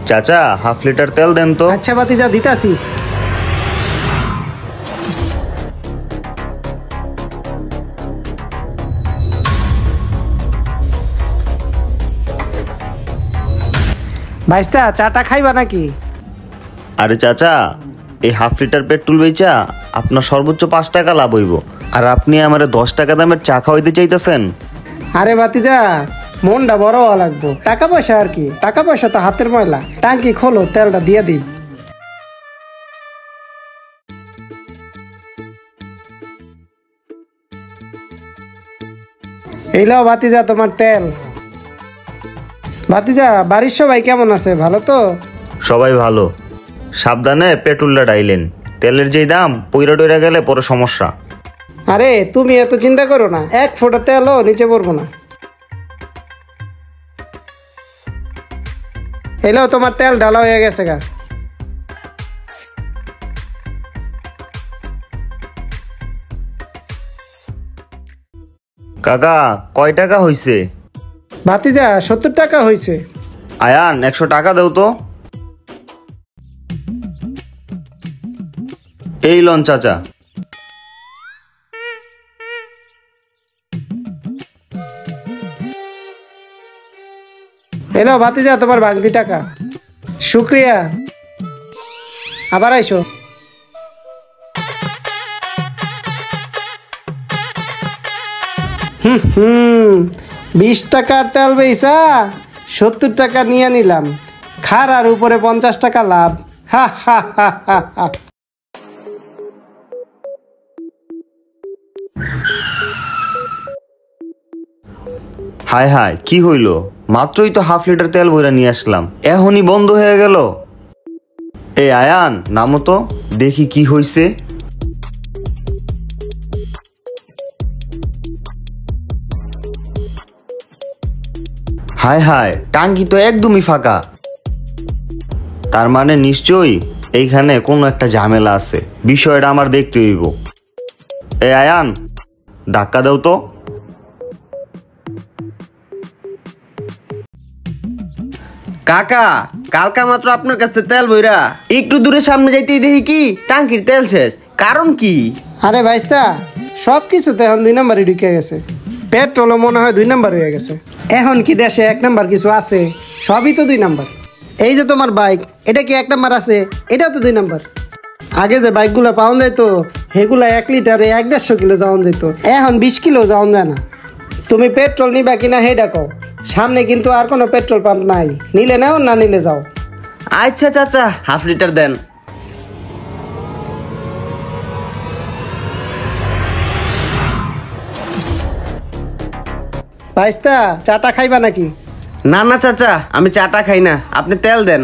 চাচা half litre তেল দেন তো। আচ্ছা ভাতিজা দিতাছি। ভাইস্তা চাটা খাইবা নাকি? আরে চাচা, এই হাফ লিটার পেট্রোল বেচা আপনার সর্বোচ্চ 5 টাকা লাভ হইব, আর আপনি আমারে 10 টাকা দামের চা খাওয়াইতে চাইতেছেন। আরে ভাতিজা মনটা বড় হওয়া লাগবো, টাকা পয়সা আর কি, টাকা পয়সা তো হাতের ময়লা। টাঙ্কি খোলো, তেলটা দিয়ে দিই। এই লাও ভাতিজা তোমার তেল। ভাতিজা বাড়ির সবাই কেমন আছে, ভালো তো? সবাই ভালো। সাবধানে পেট্রোলটা ডাইলেন, তেলের যেই দাম পইরা টইরা গেলে পরে সমস্যা। আরে তুমি এত চিন্তা করো না, 1 ফোঁটা তেলও নিচে পড়বো না। এলো তোমার তেল ঢালা হয়ে গেছে গা। কাকা কয় টাকা হইছে? ভাতিজা 70 টাকা হয়েছে। আয়ান 100 টাকা দেও তো। এই লন চাচা। এলো ভাতিজা তোমার বাড়তি টাকা। শুক্রিয়া, আবার আইসো। হুম 20 টাকার তেল বেইসা 70 টাকা নিয়ে নিলাম, খারার উপরে 50 টাকা লাভ। হা হা হা হা হা। হায় হায়, কি হইল? মাত্রই তো হাফ লিটার তেল বইরা নিয়ে আসলাম, এখনই বন্ধ হয়ে গেল। এই আয়ান নামো তো, দেখি কি হইছে। হায় হায়, টাঙ্কি তো একদমই ফাঁকা। তার মানে নিশ্চয়ই এইখানে কোনো একটা ঝামেলা আছে, বিষয়টা আমার দেখতে হইব। এই আয়ান ধাক্কা দাও তো। কাকা কালকা মাত্র আপনার কাছে তেল বইরা একটু দূরে সামনে যাইতেই দেখি কি টাঙ্কির তেল শেষ। কারণ কি? আরে ভাইস্তা সব কিছুতে এখন 2 নম্বরই ঢুকে গেছে। পেট্রোলও মনে হয় 2 নম্বর হয়ে গেছে। এখন কি দেশে 1 নম্বর কিছু আছে? সবই তো 2 নম্বর। এই যে তোমার বাইক, এটা কি 1 নম্বর আছে? এটাও তো 2 নম্বর। আগে যে বাইকগুলো পাওয়া যেত সেগুলো 1 লিটারে 150 কিলো যাওয়া যেত, এখন 20 কিলো যাওয়া যায় না। তুমি পেট্রোল নিবা কিনা সেইটা কও। সামনে কিন্তু আর কোনো পেট্রোল পাম্প নাই, নিলে নাও না নিলে যাও। আচ্ছা চাচা হাফ লিটার দেন। ভাইস্তা চাটা খাইবা নাকি? না না চাচা, আমি চাটা খাই না, আপনি তেল দেন।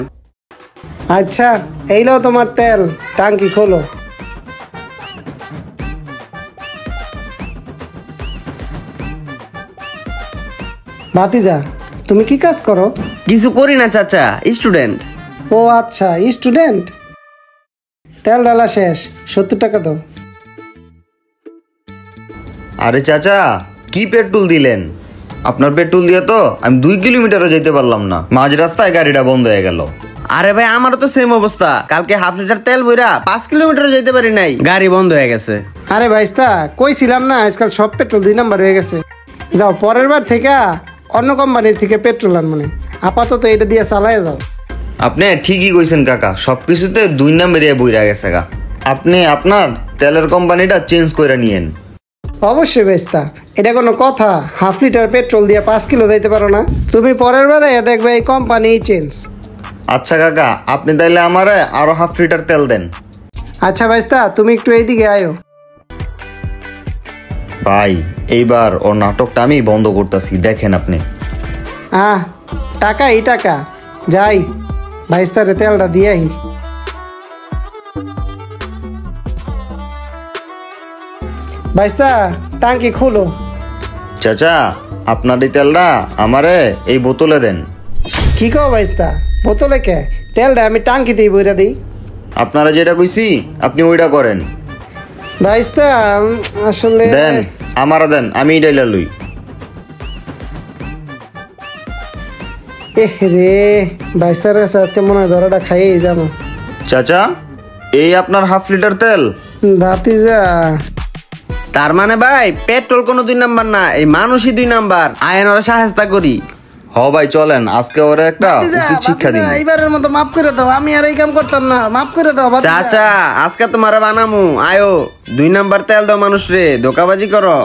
আচ্ছা এই লও তোমার তেল, টাঙ্কি খোলো। ভাতিজা তুমি কি কাজ করো? কিছু করি না চাচা, স্টুডেন্ট। ও আচ্ছা স্টুডেন্ট। তেল ডালা শেষ, 70 টাকা দাও। আরে চাচা কি পেট্রোল দিলেন? আপনার পেট্রোল দিয়ে তো আমি 2 কিলোমিটারও যেতে পারলাম না, মাঝ রাস্তায় গাড়িটা বন্ধ হয়ে গেল। আরে ভাই আমারও তো সেম অবস্থা, কালকে হাফ লিটার তেল বইরা 5 কিলোমিটার যেতে পারি নাই, গাড়ি বন্ধ হয়ে গেছে। আরে ভাইস্তা কইছিলাম না আজকাল সব পেট্রোল 2 নম্বর হয়ে গেছে। যাও পরের বার থেকে অন্য কোম্পানির থেকে পেট্রোল আন, মানে আপাতত এটা দিয়ে চালায় যাও। আপনি ঠিকই কইছেন কাকা, সবকিছুতে 2 নম্বরে বইরা গেছে গা। আপনি আপনার তেলের কোম্পানিটা চেঞ্জ করে নিয়েন। অবশ্যই ভাইস্তা, এটা কোনো কথা? হাফ লিটার পেট্রোল দিয়ে 5 কিলো যাইতে পারো না? তুমি পরের বারে দেখবে এই কোম্পানি চেঞ্জ। আচ্ছা কাকা, আপনি তাইলে আমারে আরো হাফ লিটার তেল দেন। আচ্ছা ভাইস্তা তুমি একটু এইদিকে আয়ো। ভাই এইবার ওর নাটকটা আমি বন্ধ করতেছি, দেখেন আপনি। টাকা এই টাকা, যাই ভাইস্তারে তেলটা দিয়ে আহি। ভাইস্তা টাঙ্কি খুলো। চাচা আপনার এই তেলটা আমারে এই বোতলে দেন। কি কও ভাইস্তা, বোতলে কে? তেলটা আমি টাঙ্কিতেই বইরা দিই। আপনারা যেটা কইছি আপনি ওইটা করেন। ভাইস্তা আসলে দেন, আমারা দেন, আমি ডাইলা লই। রে বাইস্তার কাছে আজকে মনে হয় ধরাটা খাইয়েই যাবো। চাচা, এই আপনার হাফ লিটার তেল। ভাতিজা তার মানে ভাই পেট্রোল কোনো 2 নাম্বার না, এই মানুষই 2 নাম্বার। আইন ওরা সাহায্য করি। হ ভাই চলেন, আজকে ওরা একটা ভাতিজা, উচিত শিক্ষা দিন। ভাতিজা, এইবারের মতো মাফ করে দাও, আমি আর এই কাম করতাম না, মাফ করে দাও ভাতিজা। চাচা আজকে তোমার বানামু, আয়ো 2 নাম্বার তেল দাও মানুষ রে, ধোকাবাজি করো।